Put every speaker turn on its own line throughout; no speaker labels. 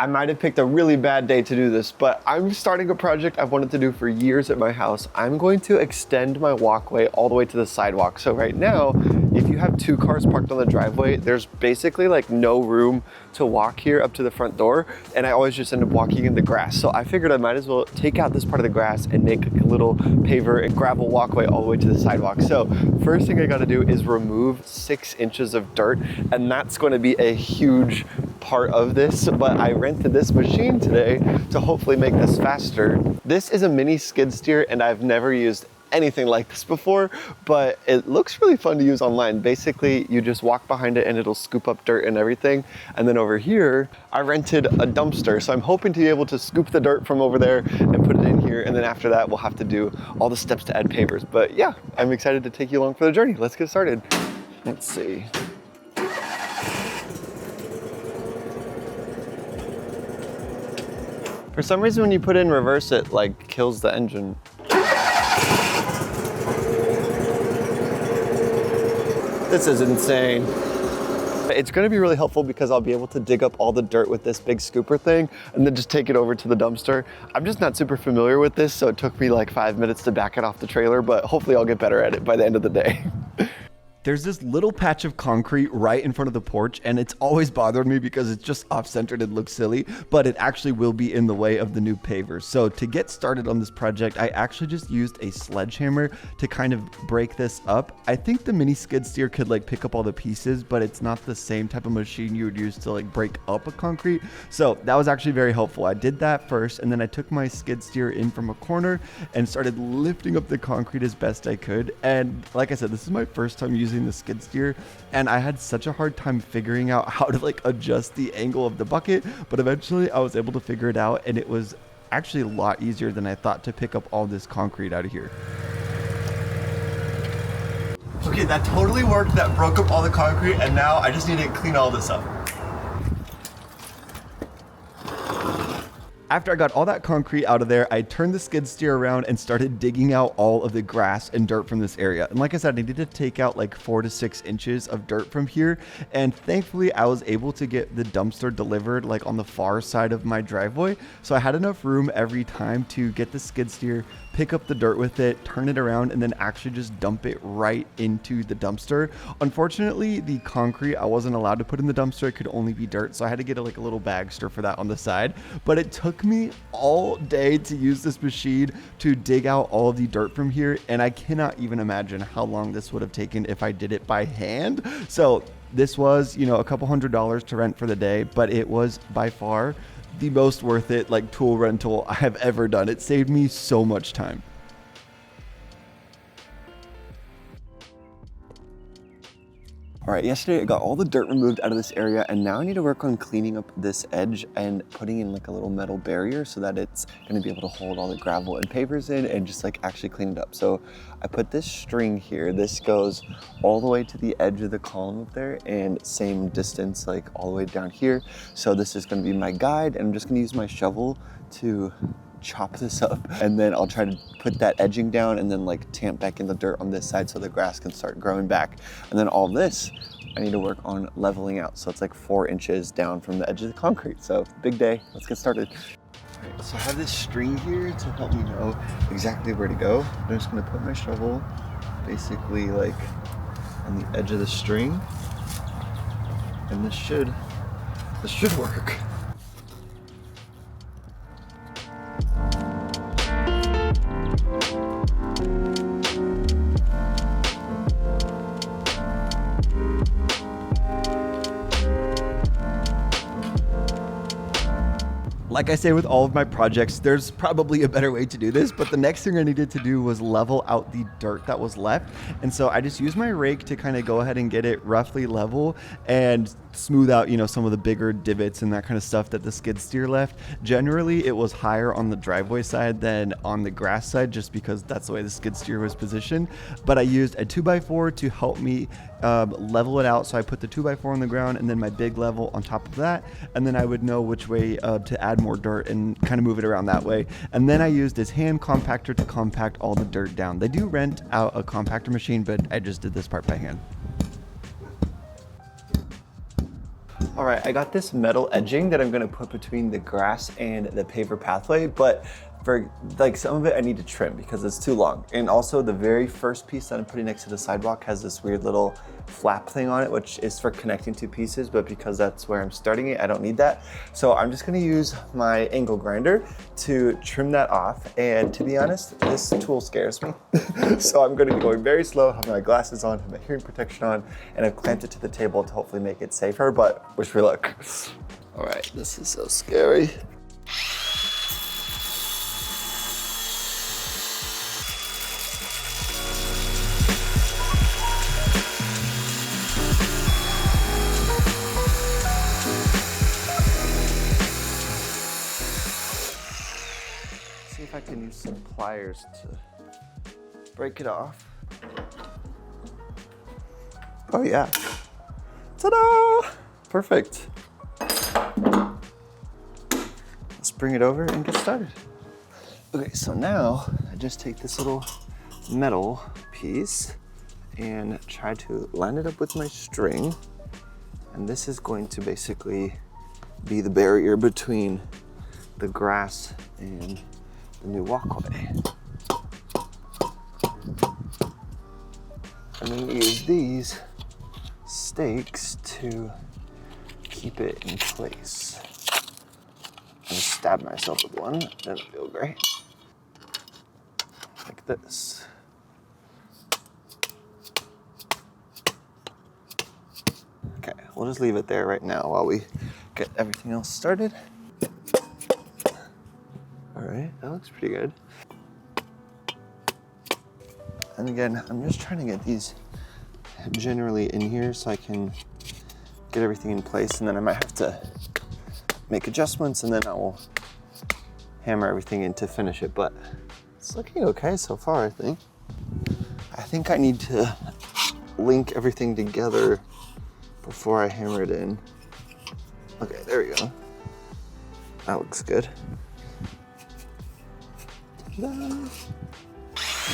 I might have picked a really bad day to do this, but I'm starting a project I've wanted to do for years at my house. I'm going to extend my walkway all the way to the sidewalk. So right now, if you have 2 cars parked on the driveway, there's basically like no room to walk here up to the front door, and I always just end up walking in the grass. So I figured I might as well take out this part of the grass and make a little paver and gravel walkway all the way to the sidewalk. So first thing I gotta do is remove 6 inches of dirt, and that's going to be a huge part of this, but I rented this machine today to hopefully make this faster. This is a mini skid steer, and I've never used anything like this before, but it looks really fun to use online. Basically, you just walk behind it and it'll scoop up dirt and everything. And then over here, I rented a dumpster. So I'm hoping to be able to scoop the dirt from over there and put it in here. And then after that, we'll have to do all the steps to add pavers. But yeah, I'm excited to take you along for the journey. Let's get started. Let's see. For some reason, when you put it in reverse, it like kills the engine. This is insane. It's gonna be really helpful because I'll be able to dig up all the dirt with this big scooper thing and then just take it over to the dumpster. I'm just not super familiar with this, so it took me like 5 minutes to back it off the trailer, but hopefully I'll get better at it by the end of the day.
There's this little patch of concrete right in front of the porch, and it's always bothered me because it's just off-centered and looks silly, but it actually will be in the way of the new pavers. So to get started on this project, I actually just used a sledgehammer to kind of break this up. I think the mini skid steer could like pick up all the pieces, but it's not the same type of machine you would use to like break up a concrete. So that was actually very helpful. I did that first, and then I took my skid steer in from a corner and started lifting up the concrete as best I could. And like I said, this is my first time using the skid steer, and I had such a hard time figuring out how to like adjust the angle of the bucket, but eventually I was able to figure it out, and it was actually a lot easier than I thought to pick up all this concrete out of here. Okay, that totally worked. That broke up all the concrete, and now I just need to clean all this up. After I got all that concrete out of there, I turned the skid steer around and started digging out all of the grass and dirt from this area. And like I said, I needed to take out like 4 to 6 inches of dirt from here. And thankfully, I was able to get the dumpster delivered like on the far side of my driveway. So I had enough room every time to get the skid steer, pick up the dirt with it, turn it around, and then actually just dump it right into the dumpster. Unfortunately, the concrete I wasn't allowed to put in the dumpster. It could only be dirt. So I had to get a little bagster for that on the side. But it took me all day to use this machine to dig out all the dirt from here, and I cannot even imagine how long this would have taken if I did it by hand. So this was, you know, a couple $100s to rent for the day, but it was by far the most worth it like tool rental I have ever done. It saved me so much time.
All right, yesterday I got all the dirt removed out of this area, and now I need to work on cleaning up this edge and putting in like a little metal barrier so that it's gonna be able to hold all the gravel and pavers in and just like actually clean it up. So I put this string here. This goes all the way to the edge of the column up there and same distance like all the way down here. So this is gonna be my guide, and I'm just gonna use my shovel to chop this up, and then I'll try to put that edging down and then like tamp back in the dirt on this side so the grass can start growing back. And then all this I need to work on leveling out, so it's like 4 inches down from the edge of the concrete. So big day, let's get started. All right, so I have this string here to help me know exactly where to go. I'm just gonna put my shovel basically like on the edge of the string, and this should work.
Like I say with all of my projects, there's probably a better way to do this, but the next thing I needed to do was level out the dirt that was left. And so I just used my rake to kind of go ahead and get it roughly level and smooth out, you know, some of the bigger divots and that kind of stuff that the skid steer left. Generally, it was higher on the driveway side than on the grass side, just because that's the way the skid steer was positioned. But I used a 2x4 to help me level it out. So I put the 2x4 on the ground and then my big level on top of that. And then I would know which way to add more dirt and kind of move it around that way. And then I used this hand compactor to compact all the dirt down. They do rent out a compactor machine, but I just did this part by hand.
All right, I got this metal edging that I'm gonna put between the grass and the paver pathway, but for like some of it I need to trim because it's too long. And also the very first piece that I'm putting next to the sidewalk has this weird little flap thing on it, which is for connecting two pieces, but because that's where I'm starting it, I don't need that. So I'm just gonna use my angle grinder to trim that off. And to be honest, this tool scares me. So I'm gonna be going very slow, have my glasses on, have my hearing protection on, and I've clamped it to the table to hopefully make it safer, but wish me luck. All right, this is so scary. See if I can use some pliers to break it off. Oh yeah. Ta-da! Perfect. Let's bring it over and get started. Okay, so now I just take this little metal piece and try to line it up with my string. And this is going to basically be the barrier between the grass and the new walkway. I'm going to use these stakes to keep it in place. I'm gonna stab myself with one, that'll feel great. Like this. Okay, we'll just leave it there right now while we get everything else started. All right, that looks pretty good. And again, I'm just trying to get these generally in here so I can get everything in place, and then I might have to make adjustments and then I will hammer everything in to finish it, but it's looking okay so far, I think. I think I need to link everything together before I hammer it in. Okay, there we go. That looks good. Ta-da.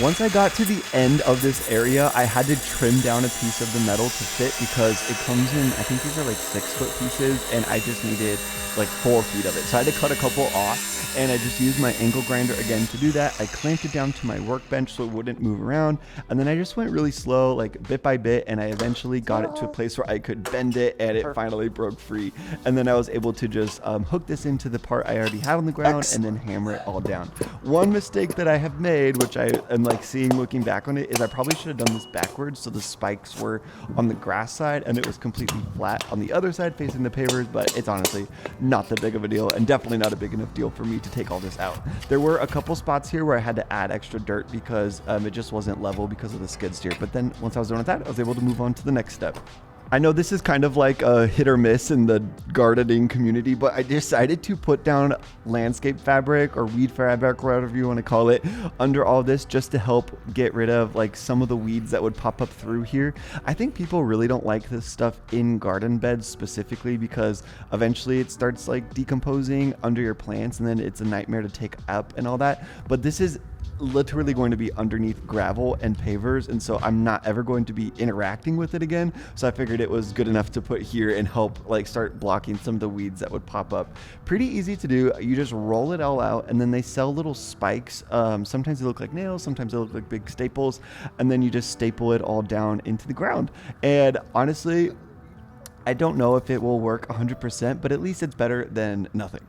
Once I got to the end of this area, I had to trim down a piece of the metal to fit because it comes in, I think these are like 6-foot pieces, and I just needed like 4 feet of it. So I had to cut a couple off, and I just used my angle grinder again to do that. I clamped it down to my workbench so it wouldn't move around, and then I just went really slow, like bit by bit, and I eventually got it to a place where I could bend it, and it finally broke free. And then I was able to just hook this into the part I already had on the ground and then hammer it all down. One mistake that I have made, which I am like seeing looking back on it, is I probably should have done this backwards so the spikes were on the grass side and it was completely flat on the other side facing the pavers, but it's honestly not that big of a deal, and definitely not a big enough deal for me to take all this out. There were a couple spots here where I had to add extra dirt because it just wasn't level because of the skid steer, but then once I was done with that, I was able to move on to the next step. I know this is kind of like a hit or miss in the gardening community, but I decided to put down landscape fabric or weed fabric, or whatever you want to call it, under all this just to help get rid of like some of the weeds that would pop up through here. I think people really don't like this stuff in garden beds specifically because eventually it starts like decomposing under your plants and then it's a nightmare to take up and all that. But this is literally going to be underneath gravel and pavers, and so I'm not ever going to be interacting with it again, so I figured it was good enough to put here and help like start blocking some of the weeds that would pop up. Pretty easy to do. You just roll it all out, and then they sell little spikes. Sometimes they look like nails, sometimes they look like big staples, and then you just staple it all down into the ground. And honestly, I don't know if it will work 100%, but at least it's better than nothing.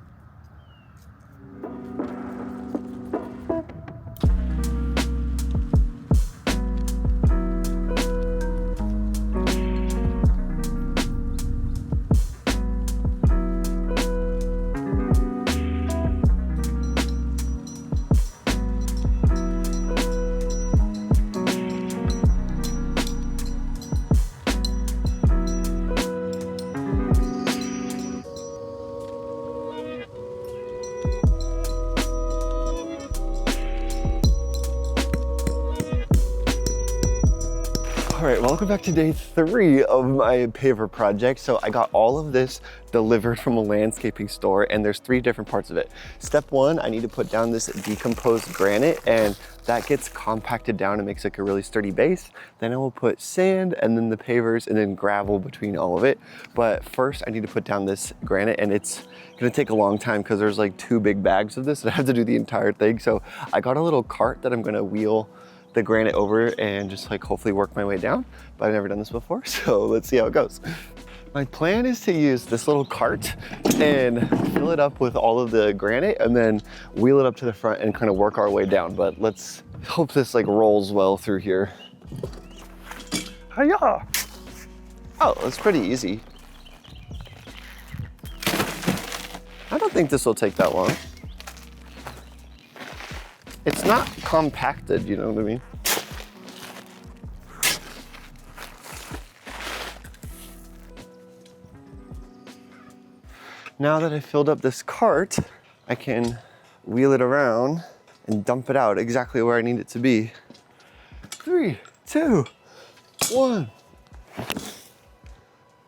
right, welcome back to day 3 of my paver project. So I got all of this delivered from a landscaping store, and there's 3 different parts of it. Step 1, I need to put down this decomposed granite, and that gets compacted down and makes like a really sturdy base. Then I will put sand and then the pavers and then gravel between all of it. But first I need to put down this granite, and it's gonna take a long time because there's like 2 big bags of this and I have to do the entire thing. So I got a little cart that I'm gonna wheel the granite over and just like hopefully work my way down. But I've never done this before, so let's see how it goes. My plan is to use this little cart and fill it up with all of the granite and then wheel it up to the front and kind of work our way down. But let's hope this like rolls well through here. Hiya! Oh, that's pretty easy. I don't think this will take that long. It's not compacted, you know what I mean? Now that I filled up this cart, I can wheel it around and dump it out exactly where I need it to be. 3, 2, 1.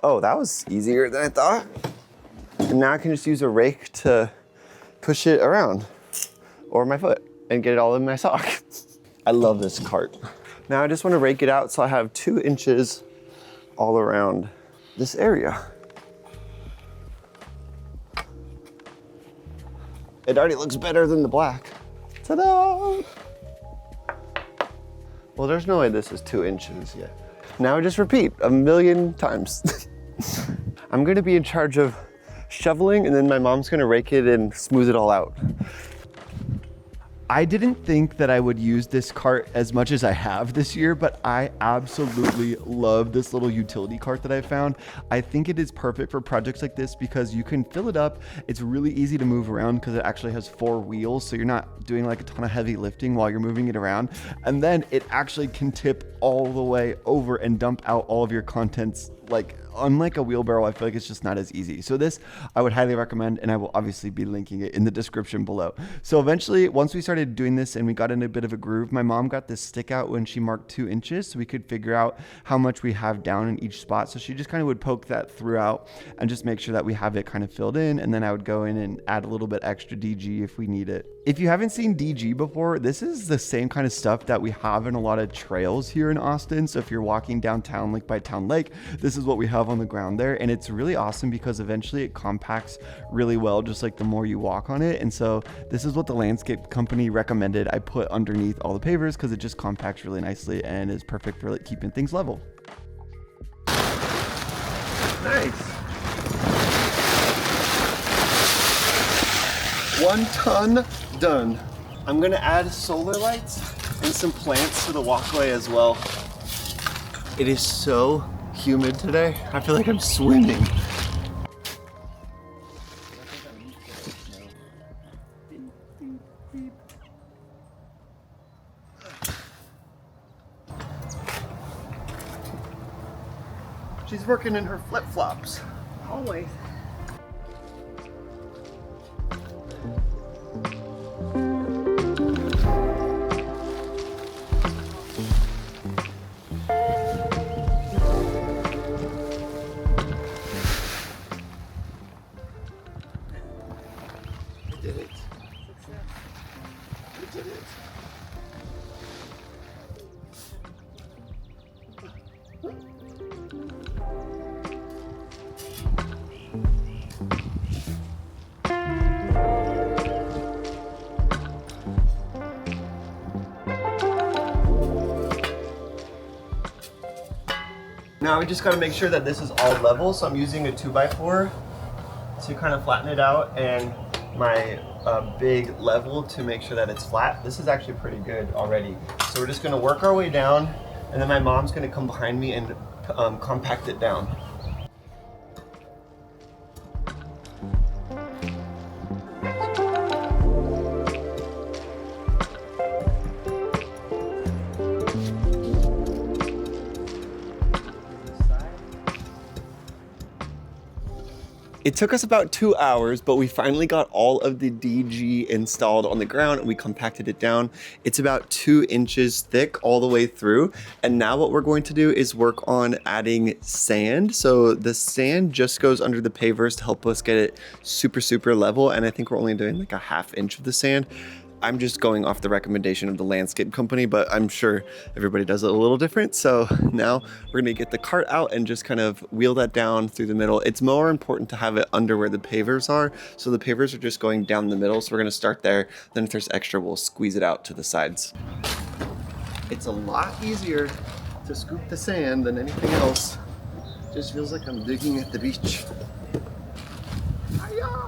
Oh, that was easier than I thought. And now I can just use a rake to push it around, or my foot, and get it all in my sock. I love this cart. Now I just want to rake it out so I have 2 inches all around this area. It already looks better than the black. Ta-da! Well, there's no way this is 2 inches yet. Now just repeat a million times. I'm gonna be in charge of shoveling, and then my mom's gonna rake it and smooth it all out.
I didn't think that I would use this cart as much as I have this year, but I absolutely love this little utility cart that I found. I think it is perfect for projects like this because you can fill it up. It's really easy to move around because it actually has 4 wheels, so you're not doing like a ton of heavy lifting while you're moving it around. And then it actually can tip all the way over and dump out all of your contents. Like, unlike a wheelbarrow, I feel like it's just not as easy. So this I would highly recommend, and I will obviously be linking it in the description below. So eventually, once we started doing this and we got in a bit of a groove, my mom got this stick out when she marked 2 inches so we could figure out how much we have down in each spot. So she just kind of would poke that throughout and just make sure that we have it kind of filled in, and then I would go in and add a little bit extra DG if we need it. If you haven't seen DG before, this is the same kind of stuff that we have in a lot of trails here in Austin. So if you're walking downtown, like by Town Lake, this is what we have on the ground there. And it's really awesome because eventually it compacts really well, just like the more you walk on it. And so this is what the landscape company recommended I put underneath all the pavers because it just compacts really nicely and is perfect for like keeping things level.
Nice. 1 ton done. I'm gonna add solar lights and some plants to the walkway as well. It is so humid today. I feel like I'm swimming. She's working in her flip-flops. Always. Now we just gotta make sure that this is all level, so I'm using a 2x4 to kind of flatten it out, and my big level to make sure that it's flat. This is actually pretty good already. So we're just gonna work our way down, and then my mom's gonna come behind me and compact it down. It took us about 2 hours, but we finally got all of the DG installed on the ground and we compacted it down. It's about 2 inches thick all the way through. And now what we're going to do is work on adding sand. So the sand just goes under the pavers to help us get it super, super level. And I think we're only doing like a 1/2 inch of the sand. I'm just going off the recommendation of the landscape company, but I'm sure everybody does it a little different. So now we're gonna get the cart out and just kind of wheel that down through the middle. It's more important to have it under where the pavers are. So the pavers are just going down the middle. So we're gonna start there. Then if there's extra, we'll squeeze it out to the sides. It's a lot easier to scoop the sand than anything else. Just feels like I'm digging at the beach. Hi-ya!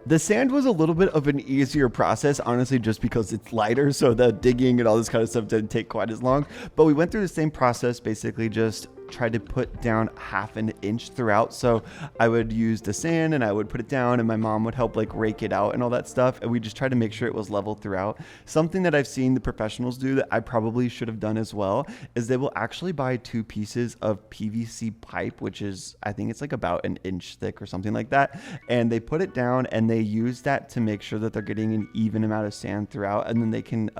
The sand was a little bit of an easier process, honestly, just because it's lighter, so the digging and all this kind of stuff didn't take quite as long. But we went through the same process, basically just tried to put down 1/2 inch throughout. So I would use the sand and I would put it down and my mom would help like rake it out and all that stuff. And we just tried to make sure it was level throughout. Something that I've seen the professionals do that I probably should have done as well is they will actually buy 2 pieces of PVC pipe, which is, I think it's like about 1 inch thick or something like that. And they put it down and they use that to make sure that they're getting an even amount of sand throughout. And then they can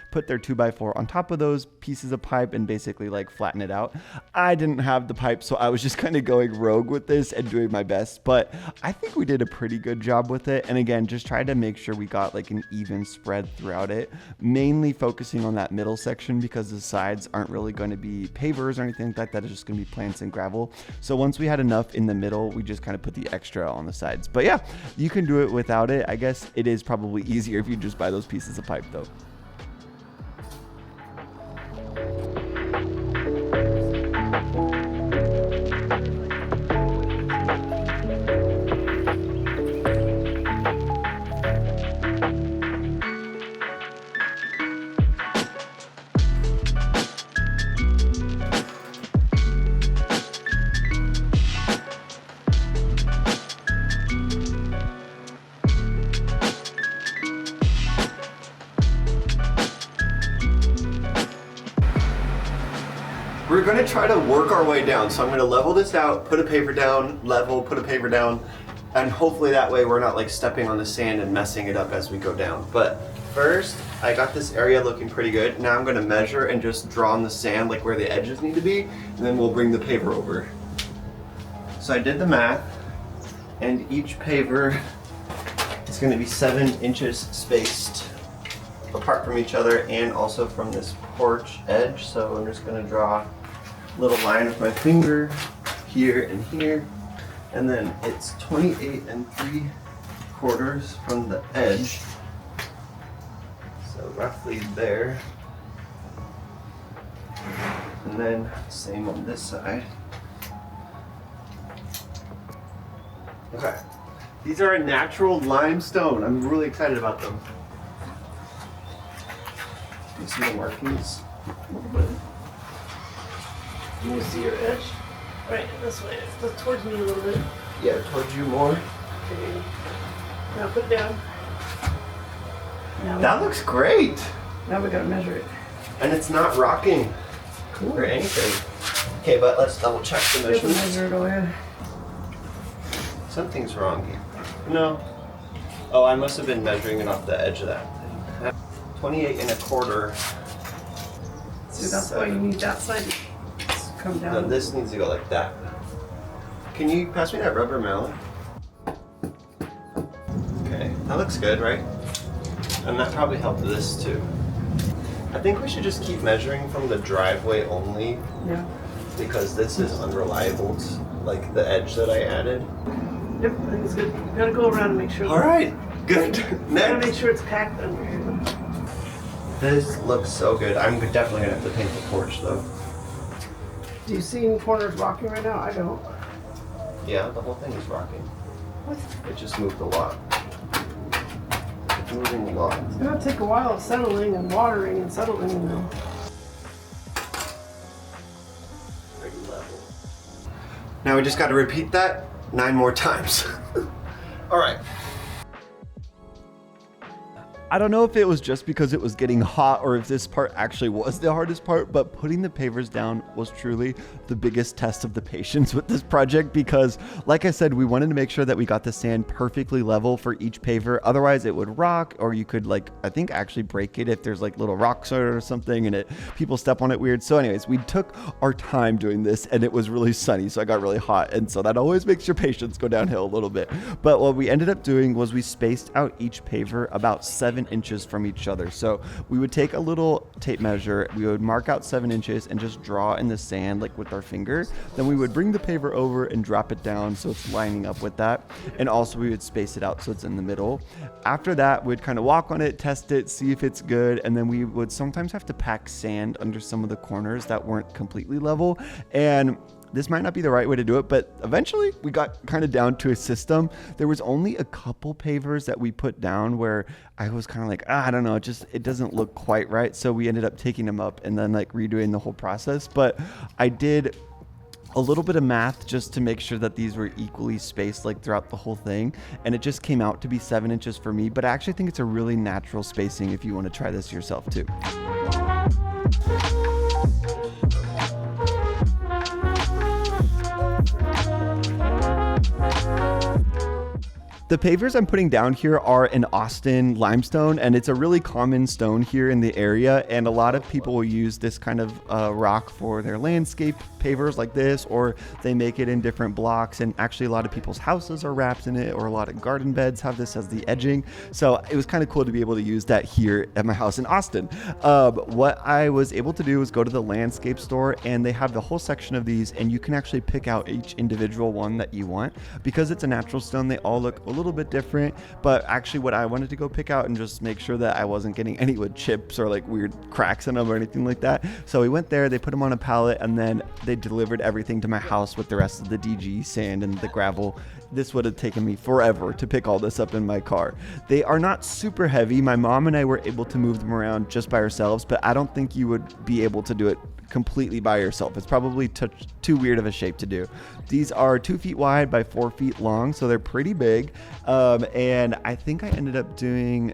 put their 2x4 on top of those pieces of pipe and basically like flatten it out. I didn't have the pipe, so I was just kind of going rogue with this and doing my best, but I think we did a pretty good job with it. And again, just try to make sure we got like an even spread throughout it, mainly focusing on that middle section because the sides aren't really going to be pavers or anything like that. It's just going to be plants and gravel. So once we had enough in the middle, we just kind of put the extra on the sides. But yeah, you can do it without it. I guess it is probably easier if you just buy those pieces of pipe though.
We're gonna try to work our way down. So I'm gonna level this out, put a paver down, level, put a paver down, and hopefully that way we're not like stepping on the sand and messing it up as we go down. But first, I got this area looking pretty good. Now I'm gonna measure and just draw on the sand like where the edges need to be, and then we'll bring the paver over. So I did the math, and each paver is gonna be 7 inches spaced apart from each other and also from this porch edge. So I'm just gonna draw a little line with my finger here and here. And then it's 28 3/4 from the edge. So roughly there. And then same on this side. Okay. These are a natural limestone. I'm really excited about them. You see the markings? A little bit.
Can you see your edge? Right, this way. Look towards me a little bit.
Yeah, towards you more.
Okay. Now put it down.
That looks great.
Now we gotta measure it.
And it's not rocking or anything. Okay, but let's double check the
You have to
measurements.
measure it away.
Something's wrong here. No. Oh, I must have been measuring it off the edge of that thing. 28 1/4.
See, that's why you need that side to come down.
No, this needs to go like that. Can you pass me that rubber mallet? Okay, that looks good, right? And that probably helped this too. I think we should just keep measuring from the driveway only
Yeah.
because this is unreliable, like the edge that I added.
Yep, I think it's good. You gotta go around and make sure.
All right, good.
You gotta make
Next.
sure it's packed under here.
This looks so good. I'm definitely gonna have to paint the porch though.
Do you see any corners rocking right now? I don't.
Yeah, the whole thing is rocking.
What?
It just moved a lot. It's moving a lot.
It's gonna take a while of settling and watering and settling, you know.
Pretty level. Now we just got to repeat that 9 more times. All right.
I don't know if it was just because it was getting hot or if this part actually was the hardest part, but putting the pavers down was truly the biggest test of the patience with this project because, like I said, we wanted to make sure that we got the sand perfectly level for each paver. Otherwise, it would rock, or you could, like, I think actually break it if there's like little rocks or something and people step on it weird. So anyways, we took our time doing this and it was really sunny, so I got really hot. And so that always makes your patience go downhill a little bit. But what we ended up doing was we spaced out each paver about 7 inches from each other. So we would take a little tape measure, we would mark out 7 inches and just draw in the sand like with our finger. Then we would bring the paver over and drop it down so it's lining up with that. And also we would space it out so it's in the middle. After that, we'd kind of walk on it, test it, see if it's good. And then we would sometimes have to pack sand under some of the corners that weren't completely level. And this might not be the right way to do it, but eventually we got kind of down to a system. There was only a couple pavers that we put down where I was kind of like, I don't know, it doesn't look quite right. So we ended up taking them up and then like redoing the whole process. But I did a little bit of math just to make sure that these were equally spaced like throughout the whole thing. And it just came out to be 7 inches for me, but I actually think it's a really natural spacing if you want to try this yourself too. The pavers I'm putting down here are an Austin limestone, and it's a really common stone here in the area, and a lot of people will use this kind of rock for their landscape pavers like this, or they make it in different blocks, and actually a lot of people's houses are wrapped in it, or a lot of garden beds have this as the edging. So it was kind of cool to be able to use that here at my house in Austin. What I was able to do was go to the landscape store, and they have the whole section of these, and you can actually pick out each individual one that you want. Because it's a natural stone, they all look a little bit different, but actually what I wanted to go pick out and just make sure that I wasn't getting any wood chips or like weird cracks in them or anything like that. So we went there, they put them on a pallet, and then they delivered everything to my house with the rest of the DG sand and the gravel. This would have taken me forever to pick all this up in my car. They are not super heavy. My mom and I were able to move them around just by ourselves, but I don't think you would be able to do it completely by yourself. It's probably too weird of a shape to do. These are 2 feet wide by 4 feet long, so they're pretty big. And I think I ended up doing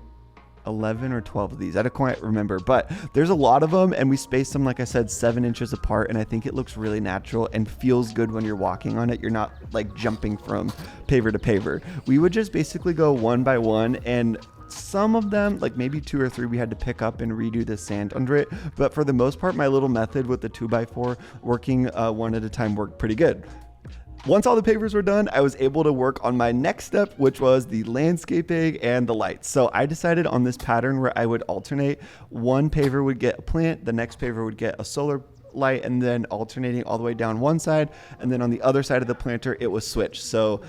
11 or 12 of these. I don't quite remember, but there's a lot of them, and we spaced them, like I said, 7 inches apart, and I think it looks really natural and feels good when you're walking on it. You're not like jumping from paver to paver. We would just basically go one by one, and some of them, like maybe 2 or 3, we had to pick up and redo the sand under it. But for the most part, my little method with the 2x4 working one at a time worked pretty good. Once all the pavers were done, I was able to work on my next step, which was the landscaping and the lights. So I decided on this pattern where I would alternate. One paver would get a plant, the next paver would get a solar light, and then alternating all the way down one side. And then on the other side of the planter, it was switched. So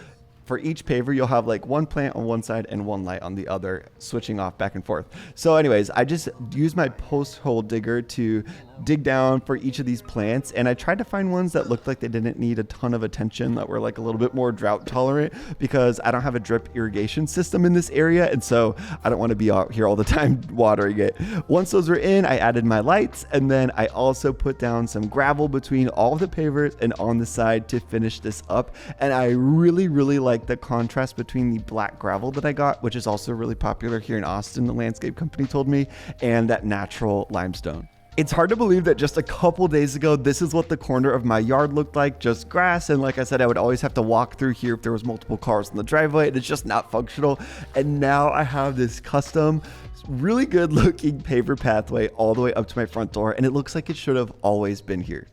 for each paver, you'll have like one plant on one side and one light on the other, switching off back and forth. So anyways, I just used my post hole digger to dig down for each of these plants, and I tried to find ones that looked like they didn't need a ton of attention, that were like a little bit more drought tolerant, because I don't have a drip irrigation system in this area, and so I don't want to be out here all the time watering it. Once those were in, I added my lights, and then I also put down some gravel between all of the pavers and on the side to finish this up. And I really like the contrast between the black gravel that I got, which is also really popular here in Austin, the landscape company told me, and that natural limestone. It's hard to believe that just a couple days ago, this is what the corner of my yard looked like, just grass. And like I said, I would always have to walk through here if there was multiple cars in the driveway, and it's just not functional. And now I have this custom, really good looking paver pathway all the way up to my front door, and it looks like it should have always been here.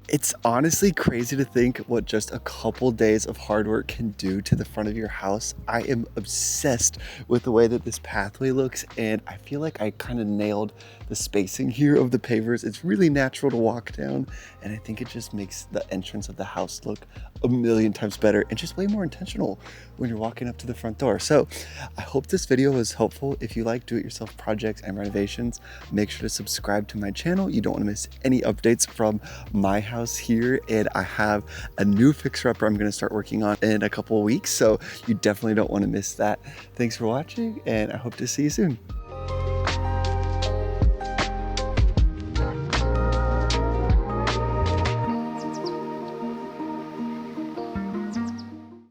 It's honestly crazy to think what just a couple days of hard work can do to the front of your house. I am obsessed with the way that this pathway looks, and I feel like I kind of nailed the spacing here of the pavers. It's really natural to walk down, and I think it just makes the entrance of the house look a million times better and just way more intentional when you're walking up to the front door. So I hope this video was helpful. If you like do-it-yourself projects and renovations, make sure to subscribe to my channel. You don't want to miss any updates from my house here, and I have a new fixer-upper I'm going to start working on in a couple of weeks, so you definitely don't want to miss that. Thanks for watching, and I hope to see you soon.